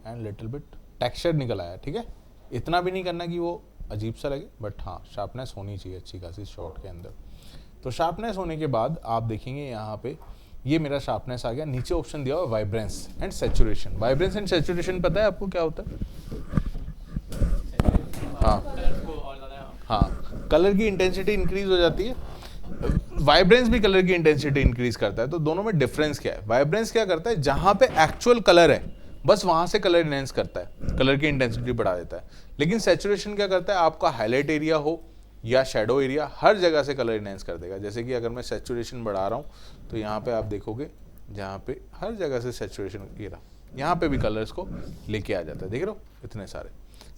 and little bit texture निकल आया, ठीक है। इतना भी नहीं करना कि वो अजीब सा लगे, बट हाँ शार्पनेस होनी चाहिए अच्छी खासी शॉट के अंदर। तो शार्पनेस होने के बाद आप देखेंगे यहाँ पे ये मेरा शार्पनेस आ गया। नीचे ऑप्शन दिया हुआ vibrance and saturation. Vibrance and saturation पता है आपको क्या होता है? हाँ, कलर की इंटेंसिटी इंक्रीज हो जाती है, वाइब्रेंस भी कलर की इंटेंसिटी इंक्रीज करता है। तो दोनों में डिफरेंस क्या है? वाइब्रेंस क्या करता है, जहां पे एक्चुअल कलर है बस वहां से कलर इनहेंस करता है, कलर की इंटेंसिटी बढ़ा देता है। लेकिन सैचुरेशन क्या करता है, आपका हाईलाइट एरिया हो या शेडो एरिया, हर जगह से कलर इनहेंस कर देगा। जैसे कि अगर मैं सैचुरेशन बढ़ा रहा हूँ तो यहाँ पे आप देखोगे, जहाँ पे हर जगह से सैचुरेशन ये रहा, यहाँ पे भी कलर्स को लेके आ जाता है, देख रहे हो इतने सारे।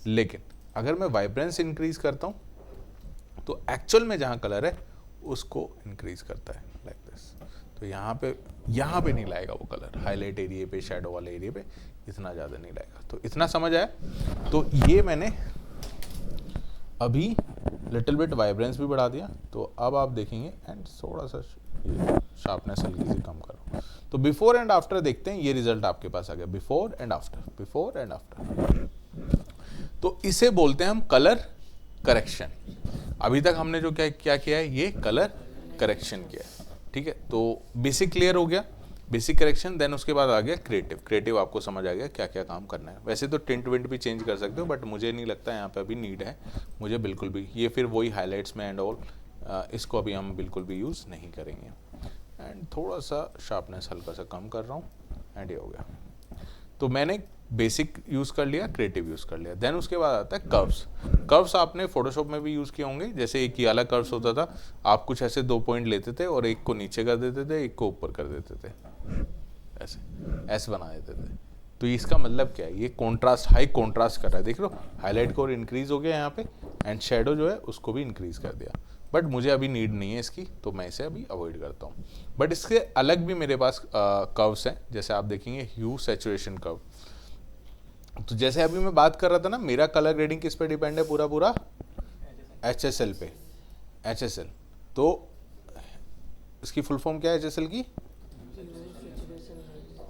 लेकिन अगर मैं वाइब्रेंस इंक्रीज करता हूँ तो एक्चुअल में जहाँ कलर है उसको इंक्रीज करता है, लाइक दिस। तो यहाँ पे नहीं लाएगा वो कलर, हाईलाइट एरिया पे, शेडो वाले एरिया पे इतना ज़्यादा नहीं लाएगा। तो इतना समझ आया। तो ये मैंने अभी लिटिल बिट वाइब्रेंस भी बढ़ा दिया। तो अब आप देखेंगे एंड थोड़ा सा शार्पनेस हल्की सी कम करो। तो बिफोर एंड आफ्टर देखते हैं, ये रिजल्ट आपके पास आ गया, before and after, before and after. तो इसे बोलते हैं हम कलर करेक्शन। अभी तक हमने जो क्या किया है, ये कलर करेक्शन किया है, ठीक है। तो बेसिक क्लियर हो गया, बेसिक करेक्शन। देन उसके बाद आ गया क्रिएटिव। क्रिएटिव आपको समझ आ गया क्या क्या काम करना है। वैसे तो टिंट विंट भी चेंज कर सकते हो, बट मुझे नहीं लगता यहाँ पे अभी नीड है, मुझे बिल्कुल भी। ये फिर वही हाईलाइट्स में एंड ऑल, इसको अभी हम बिल्कुल भी यूज़ नहीं करेंगे। एंड थोड़ा सा शार्पनेस हल्का सा कम कर रहा हूँ, एंड ये हो गया। तो मैंने बेसिक यूज़ कर लिया, क्रिएटिव यूज़ कर लिया। देन उसके बाद आता है कर्व्स। कर्व्स आपने फोटोशॉप में भी यूज़ किए होंगे। जैसे एक ये वाला कर्व्स होता था, आप कुछ ऐसे 2 पॉइंट लेते थे और एक को नीचे कर देते थे, एक को ऊपर कर देते थे, ऐसे ऐसे बना देते थे। तो इसका मतलब क्या है, ये कॉन्ट्रास्ट, हाई कॉन्ट्रास्ट कर रहा है, देख लो हाईलाइट को और इंक्रीज हो गया यहाँ पे, एंड शेडो जो है उसको भी इंक्रीज कर दिया। बट मुझे अभी नीड नहीं है इसकी, तो मैं इसे अभी अवॉइड करता हूँ। बट इसके अलग भी मेरे पास कर्व्स हैं, जैसे आप देखेंगे ह्यू सैचुरेशन कर्व। तो जैसे अभी मैं बात कर रहा था ना, मेरा कलर ग्रेडिंग किस पे डिपेंड है, पूरा पूरा HSL पे, HSL। तो इसकी फुल फॉर्म क्या है HSL की,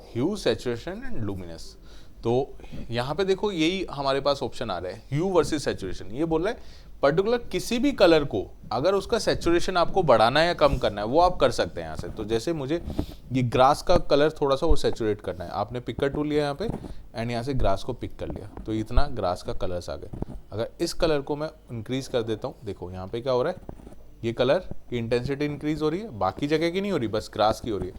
ह्यू सैचुरेशन एंड लुमिनस। तो यहाँ पे देखो यही हमारे पास ऑप्शन आ रहा है, ह्यू वर्सेस सैचुरेशन। ये बोल रहा है पर्टिकुलर किसी भी कलर को अगर उसका सैचुरेशन आपको बढ़ाना है या कम करना है, वो आप कर सकते हैं यहाँ से। तो जैसे मुझे ये ग्रास का कलर थोड़ा सा वो सैचुरेट करना है, आपने पिकर टूल लिया यहाँ पे एंड यहाँ से ग्रास को पिक कर लिया, तो इतना ग्रास का कलर्स आ गए। अगर इस कलर को मैं इंक्रीज कर देता हूँ, देखो यहाँ पे क्या हो रहा है, ये कलर की इंटेंसिटी इंक्रीज हो रही है, बाकी जगह की नहीं हो रही, बस ग्रास की हो रही है।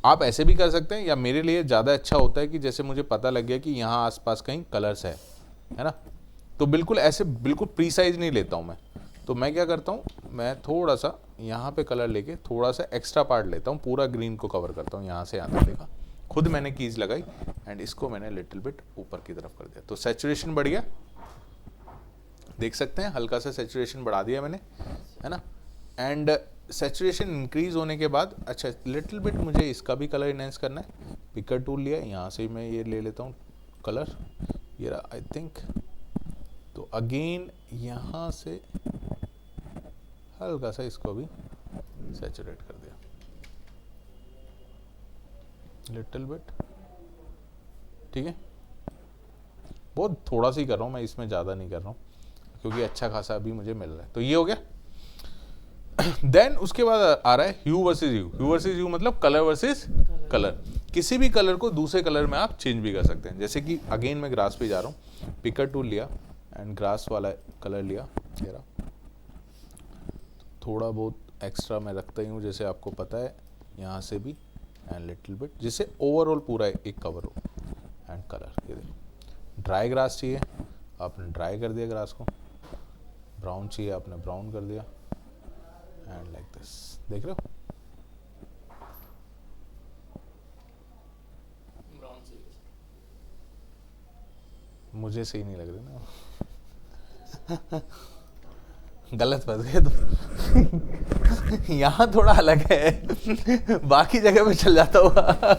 आप ऐसे भी कर सकते हैं, या मेरे लिए ज़्यादा अच्छा होता है कि जैसे मुझे पता लग गया कि यहाँ आसपास कहीं कलर्स है ना, तो बिल्कुल ऐसे बिल्कुल प्रीसाइज नहीं लेता हूँ मैं। तो मैं क्या करता हूँ, मैं थोड़ा सा यहाँ पे कलर लेके थोड़ा सा एक्स्ट्रा पार्ट लेता हूँ, पूरा ग्रीन को कवर करता हूँ यहाँ से यहाँ तक देखा, खुद मैंने कीज लगाई एंड इसको मैंने लिटिल बिट ऊपर की तरफ कर दिया, तो सैचुरेशन बढ़ गया, देख सकते हैं हल्का सा सैचुरेशन बढ़ा दिया मैंने, है ना। एंड सैचुरेशन इंक्रीज होने के बाद, अच्छा लिटिल बिट मुझे इसका भी कलर इनहेंस करना है, पिकर टूल लिया, यहाँ से मैं ये ले लेता हूँ कलर, ये रहा आई थिंक। तो अगेन यहाँ से हल्का सा इसको भी सैचुरेट कर दिया लिटिल बिट, ठीक है। बहुत थोड़ा सा ही कर रहा हूँ मैं, इसमें ज़्यादा नहीं कर रहा हूँ क्योंकि अच्छा खासा अभी मुझे मिल रहा है। तो ये हो गया। देन उसके बाद आ रहा है ह्यू वर्सेस ह्यू। ह्यू वर्सेस ह्यू मतलब कलर वर्सेस कलर। किसी भी कलर को दूसरे कलर में आप चेंज भी कर सकते हैं। जैसे कि अगेन मैं ग्रास पे जा रहा हूँ, पिकर टूल लिया एंड ग्रास वाला कलर लिया, ये रहा। थोड़ा बहुत एक्स्ट्रा मैं रखता ही हूँ, जैसे आपको पता है, यहाँ से भी एंड लिटिल बिट, जिससे ओवरऑल पूरा एक कवर हो। एंड कलर ये देखो, ड्राई ग्रास चाहिए आपने ड्राई कर दिया ग्रास को, ब्राउन चाहिए आपने ब्राउन कर दिया, एंड लाइक दिस, देख रहे हो। मुझे सही नहीं लग रही ना गलत फंस गए तो यहाँ थोड़ा अलग है, बाकी जगह पे चल जाता हुआ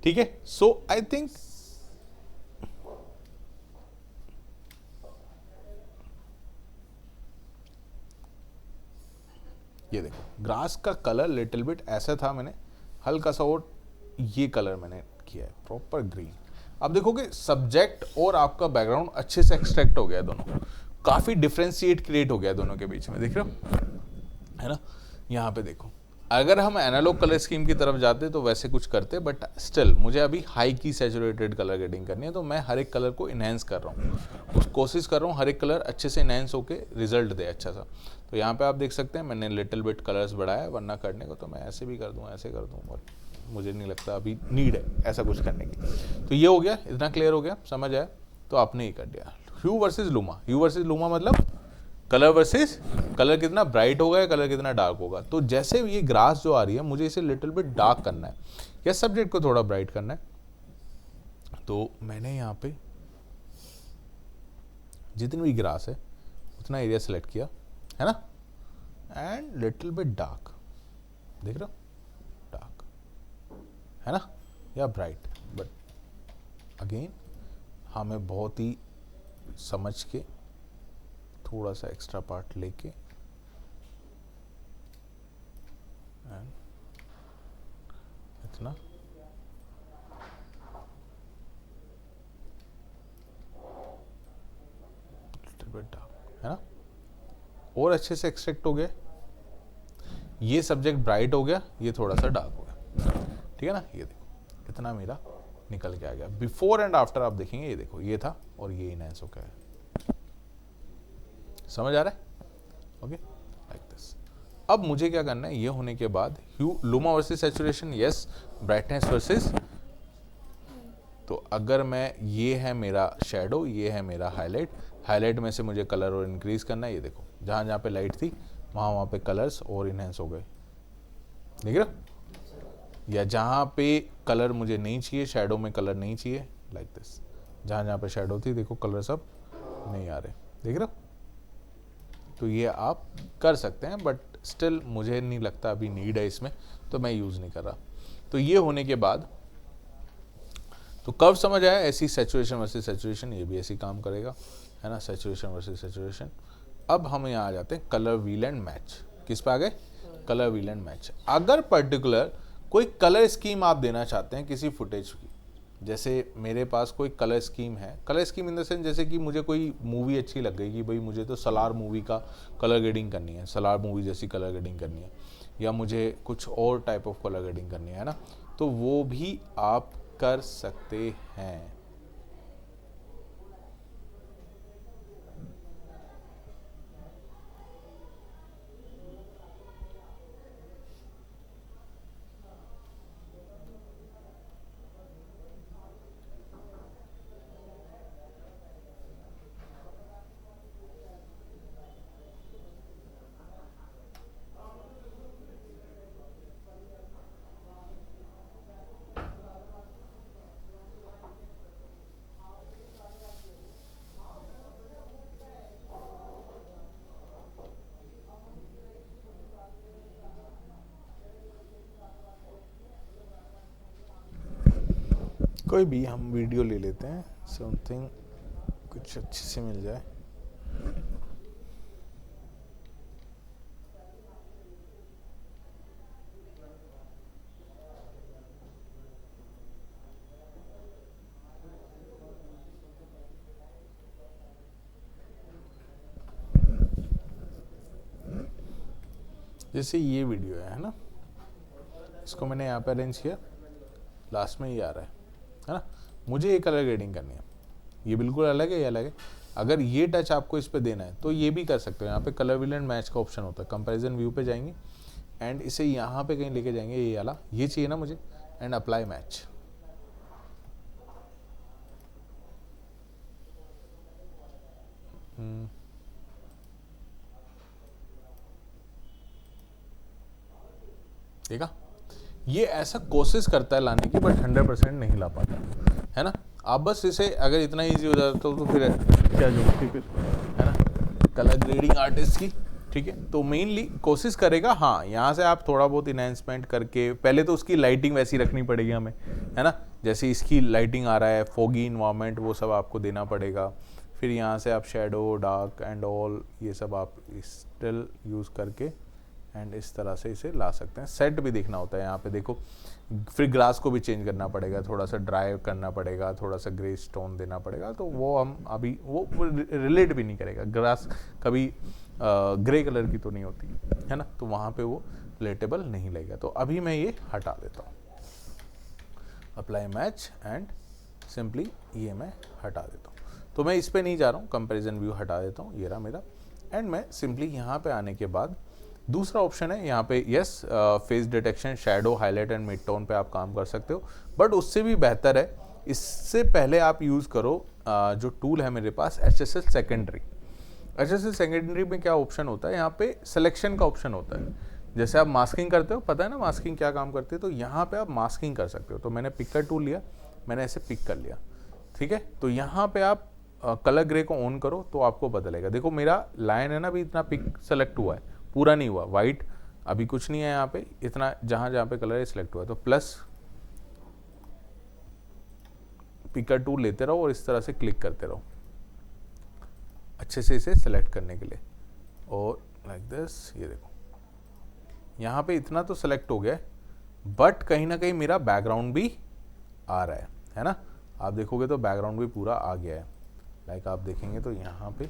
ठीक है। सो आई थिंक ये देखो ग्रास का कलर लिटिल बिट ऐसा था, मैंने हल्का सा और ये कलर मैंने किया है प्रॉपर ग्रीन। अब देखोगे सब्जेक्ट और आपका बैकग्राउंड अच्छे से एक्सट्रैक्ट हो गया, दोनों काफी डिफरेंशिएट क्रिएट हो गया दोनों के बीच में, देख रहे हो, है ना। यहाँ पे देखो, अगर हम एनालॉग कलर स्कीम की तरफ जाते तो वैसे कुछ करते, बट स्टिल मुझे अभी हाई की सैचुरेटेड कलर ग्रेडिंग करनी है, तो मैं हर एक कलर को इनहेंस कर रहा हूँ, उस कोशिश कर रहा हूँ हर एक कलर अच्छे से इनहेंस होके रिजल्ट दे अच्छा सा। तो यहाँ पे आप देख सकते हैं मैंने लिटिल बिट कलर्स बढ़ाया, वरना करने को तो मैं ऐसे भी कर दूँ, ऐसे कर दूँ, और मुझे नहीं लगता अभी नीड है ऐसा कुछ करने की। तो ये हो गया, इतना क्लियर हो गया, समझ आया, तो आपने ये कर दिया। ह्यू वर्सेस लूमा, ह्यू वर्सेस लूमा मतलब कलर वर्सेस कलर, कितना ब्राइट होगा या कलर कितना डार्क होगा। तो जैसे ये ग्रास जो आ रही है, मुझे इसे लिटिल बिट डार्क करना है या सब्जेक्ट को थोड़ा ब्राइट करना है, तो मैंने यहाँ पे जितनी भी ग्रास है उतना एरिया सेलेक्ट किया, है ना, एंड लिटिल बिट डार्क, देख रहे हो, डार्क, है ना, या ब्राइट। बट अगेन हमें बहुत ही समझ के थोड़ा सा एक्स्ट्रा पार्ट लेके एंड इतना है ना, और अच्छे से एक्सट्रैक्ट हो गया। ये सब्जेक्ट ब्राइट हो गया, ये थोड़ा सा डार्क हो गया, ठीक है ना। ये देखो इतना मेरा निकल के आ गया। बिफोर एंड आफ्टर आप देखेंगे, ये देखो ये था और ये इनहेंस हो गया है, समझ आ रहा है, ओके लाइक दिस। अब मुझे क्या करना है, ये होने के बाद hue luma versus saturation, yes, brightness versus, तो अगर मैं, ये है मेरा शेडो, ये है मेरा हाईलाइट, हाईलाइट में से मुझे कलर और इंक्रीज करना है। ये देखो जहाँ जहाँ पे लाइट थी वहाँ वहाँ पे कलर्स और इनहेंस हो गए, देख रहे हो, या जहाँ पे कलर मुझे नहीं चाहिए, शैडो में कलर नहीं चाहिए, लाइक दिस, जहाँ जहाँ पे शैडो थी देखो कलर सब नहीं आ रहे, देख रहे हो। तो ये आप कर सकते हैं, बट स्टिल मुझे नहीं लगता अभी नीड है इसमें, तो मैं यूज़ नहीं कर रहा। तो ये होने के बाद तो कर्व समझ आया, ऐसी सैचुरेशन वर्सेस सैचुरेशन, ये भी ऐसी काम करेगा, है ना, सैचुरेशन वर्सेस सैचुरेशन। अब हम यहाँ आ जाते हैं कलर व्हील एंड मैच। किस पे आ गए? Colour wheel and match. अगर पर्टिकुलर कोई कलर स्कीम आप देना चाहते हैं किसी फुटेज की, जैसे मेरे पास कोई कलर स्कीम है, colour scheme in the sense जैसे कि मुझे कोई मूवी अच्छी लग गई कि भाई मुझे तो सलार मूवी का कलर ग्रेडिंग करनी है, सलार मूवी जैसी कलर ग्रेडिंग करनी है, या मुझे कुछ और टाइप ऑफ कलर ग्रेडिंग करनी है ना, तो वो भी आप कर सकते हैं। कोई भी हम वीडियो ले लेते हैं, समथिंग कुछ अच्छी से मिल जाए। जैसे ये वीडियो है ना, इसको मैंने यहाँ पे अरेंज किया, लास्ट में ये आ रहा है ना, मुझे ये कलर ग्रेडिंग करनी है, ये बिल्कुल अलग है, ये अलग है। अगर ये टच आपको इस पे देना है तो ये भी कर सकते हो, यहाँ पे कलर व्हील एंड मैच का ऑप्शन होता है, कंपैरिजन व्यू पे जाएंगे एंड इसे यहाँ पे कहीं लेके जाएंगे, ये वाला ये चाहिए ना मुझे, एंड अप्लाई मैच। देखा, ये ऐसा कोशिश करता है लाने की, बट 100% नहीं ला पाता, है ना। आप बस इसे अगर इतना इजी हो जाता तो फिर क्या जरूरत थी फिर, है ना, कलर ग्रेडिंग आर्टिस्ट की। ठीक है, तो मेनली कोशिश करेगा, हाँ यहाँ से आप थोड़ा बहुत इनहेंसमेंट करके, पहले तो उसकी लाइटिंग वैसी रखनी पड़ेगी हमें, है ना, जैसे इसकी लाइटिंग आ रहा है, फोगी इन्वायरमेंट, वो सब आपको देना पड़ेगा। फिर यहाँ से आप शेडो, डार्क एंड ऑल ये सब आप स्टिल यूज़ करके एंड इस तरह से इसे ला सकते हैं। सेट भी देखना होता है यहाँ पे, देखो फिर ग्रास को भी चेंज करना पड़ेगा, थोड़ा सा ड्राई करना पड़ेगा, थोड़ा सा ग्रे स्टोन देना पड़ेगा, तो वो हम अभी वो रिलेट भी नहीं करेगा, ग्रास कभी ग्रे कलर की तो नहीं होती है ना, तो वहाँ पे वो रिलेटेबल नहीं लगेगा। तो अभी मैं ये हटा देता हूँ, अप्लाई मैच एंड सिंपली ये मैं हटा देता हूँ। तो मैं इस पर नहीं जा रहा हूँ, कंपेरिजन व्यू हटा देता हूँ, ये रहा मेरा, एंड मैं सिंपली यहाँ पे आने के बाद दूसरा ऑप्शन है यहाँ पे, yes face detection, shadow, highlight and mid tone पे आप काम कर सकते हो, बट उससे भी बेहतर है, इससे पहले आप यूज़ करो जो टूल है मेरे पास, HSL सेकेंडरी। HSL सेकेंडरी में क्या ऑप्शन होता है, यहाँ पे सिलेक्शन का ऑप्शन होता है, जैसे आप मास्किंग करते हो, पता है ना मास्किंग क्या काम करती है, तो यहाँ पे आप मास्किंग कर सकते हो। तो मैंने पिकर टूल लिया, मैंने ऐसे पिक कर लिया, ठीक है। तो यहाँ पे आप कलर ग्रे को ऑन करो तो आपको बदलेगा। देखो मेरा लाइन है ना, अभी इतना पिक सेलेक्ट हुआ है, पूरा नहीं हुआ, वाइट अभी कुछ नहीं है यहाँ पे, इतना जहाँ जहाँ पे कलर सिलेक्ट हुआ है, तो प्लस पिकर टूल लेते रहो और इस तरह से क्लिक करते रहो अच्छे से इसे सेलेक्ट करने के लिए, और लाइक दिस, ये देखो यहाँ पे इतना तो सेलेक्ट हो गया है, बट कहीं ना कहीं मेरा बैकग्राउंड भी आ रहा है ना, आप देखोगे तो बैकग्राउंड भी पूरा आ गया है, लाइक आप देखेंगे तो यहाँ पे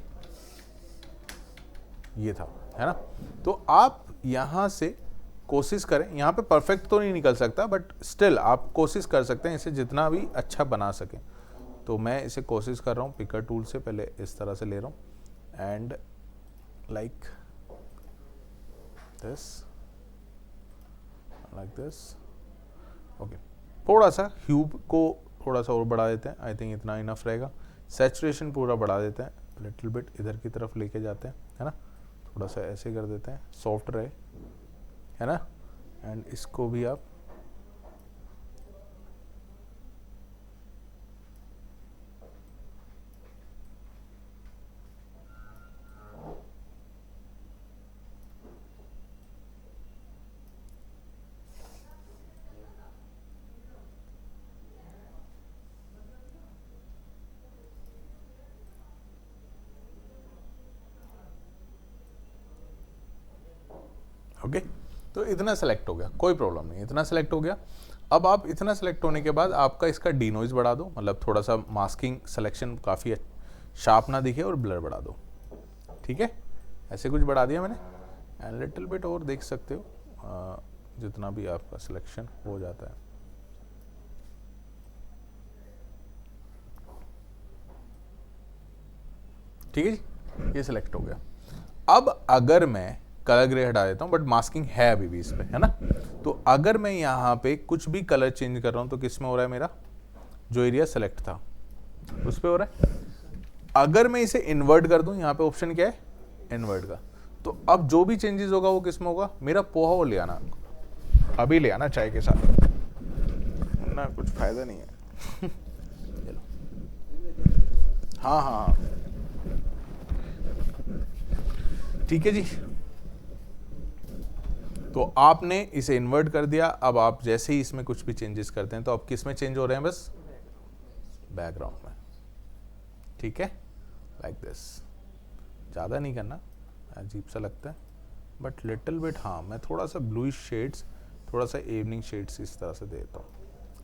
ये था, है ना। तो आप यहाँ से कोशिश करें, यहाँ पे परफेक्ट तो नहीं निकल सकता, बट स्टिल आप कोशिश कर सकते हैं इसे जितना भी अच्छा बना सकें। तो मैं इसे कोशिश कर रहा हूँ पिकर टूल से, पहले इस तरह से ले रहा हूँ एंड लाइक दिस, ओके। थोड़ा सा ह्यू को थोड़ा सा और बढ़ा देते हैं, आई थिंक इतना इनफ रहेगा। सैचुरेशन पूरा बढ़ा देते हैं, लिटिल बिट इधर की तरफ लेके जाते हैं, है ना, थोड़ा सा ऐसे कर देते हैं, सॉफ्ट रहे, है ना, एंड इसको भी आप ओके तो इतना सेलेक्ट हो गया, कोई प्रॉब्लम नहीं, इतना सेलेक्ट हो गया। अब आप इतना सेलेक्ट होने के बाद आपका इसका डीनोइज बढ़ा दो, मतलब थोड़ा सा मास्किंग सिलेक्शन काफ़ी शार्प ना दिखे, और ब्लर बढ़ा दो। ठीक है, ऐसे कुछ बढ़ा दिया मैंने, एंड लिटिल बिट और देख सकते हो जितना भी आपका सिलेक्शन हो जाता है। ठीक है जी, ये सिलेक्ट हो गया। अब अगर मैं कलर ग्रे हटा देता हूँ, बट मास्किंग है अभी भी इस पे, है ना, तो अगर मैं यहाँ पे कुछ भी कलर चेंज कर रहा हूँ तो किस में हो रहा है, मेरा जो एरिया सेलेक्ट था उस पे हो रहा है। अगर मैं इसे इन्वर्ट कर दूं, यहाँ पे ऑप्शन क्या है, इन्वर्ट का, तो अब जो भी चेंजेस होगा वो किस में होगा, मेरा पोहा वो ले आना, अभी ले आना चाय के साथ, ना कुछ फायदा नहीं है। चलो, हाँ हाँ हाँ, ठीक है जी। तो आपने इसे इन्वर्ट कर दिया। अब आप जैसे ही इसमें कुछ भी चेंजेस करते हैं तो आप किस में चेंज हो रहे हैं, बस बैकग्राउंड में। ठीक है, लाइक दिस, ज़्यादा नहीं करना, अजीब सा लगता है, बट लिटिल बिट, हाँ मैं थोड़ा सा ब्लूइश शेड्स, थोड़ा सा इवनिंग शेड्स इस तरह से देता हूँ,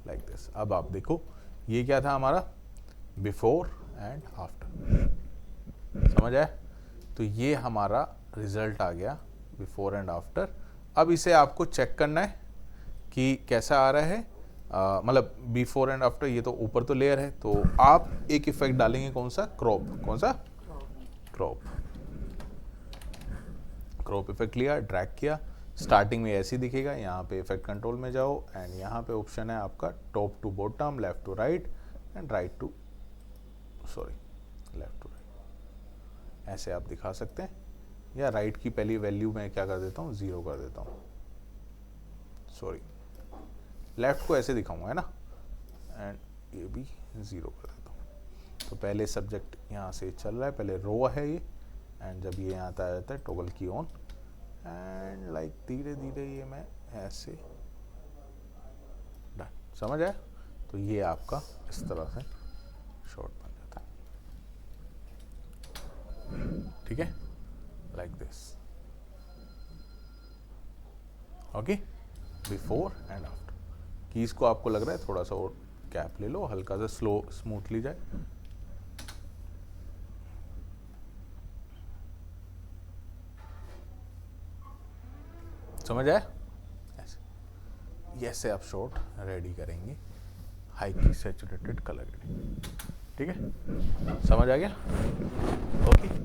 लाइक दिस। अब आप देखो ये क्या था हमारा, बिफोर एंड आफ्टर, समझ आया? तो ये हमारा रिजल्ट आ गया बिफोर एंड आफ्टर। अब इसे आपको चेक करना है कि कैसा आ रहा है, मतलब बिफोर एंड आफ्टर। ये तो ऊपर तो लेयर है, तो आप एक इफेक्ट डालेंगे, कौन सा, क्रॉप, कौन सा, क्रॉप। क्रॉप इफेक्ट लिया, ड्रैग किया, स्टार्टिंग में ऐसे ही दिखेगा। यहाँ पे इफेक्ट कंट्रोल में जाओ, एंड यहाँ पे ऑप्शन है आपका top to bottom, left to right, and right to, sorry, left to right, ऐसे आप दिखा सकते हैं। या राइट की पहली वैल्यू मैं क्या कर देता हूँ, 0 कर देता हूँ, सॉरी, लेफ्ट को ऐसे दिखाऊंगा, है ना, एंड ये भी 0 कर देता हूँ। तो पहले सब्जेक्ट यहाँ से चल रहा है, पहले रो है ये, एंड जब ये यहाँ आता जाता है टॉगल की ऑन, एंड लाइक धीरे धीरे ये मैं ऐसे, डन, समझ आया? तो ये आपका इस तरह से शॉट बन जाता है। ठीक है, like this, okay, before and after. Keys को आपको लग रहा है थोड़ा सा और कैप ले लो, हल्का सा स्लो स्मूथली जाए। समझ आया? ऐसे आप शॉट रेडी करेंगे, हाई सैचुरेटेड कलर ग्रेडिंग। ठीक है, समझ आ गया? ओके।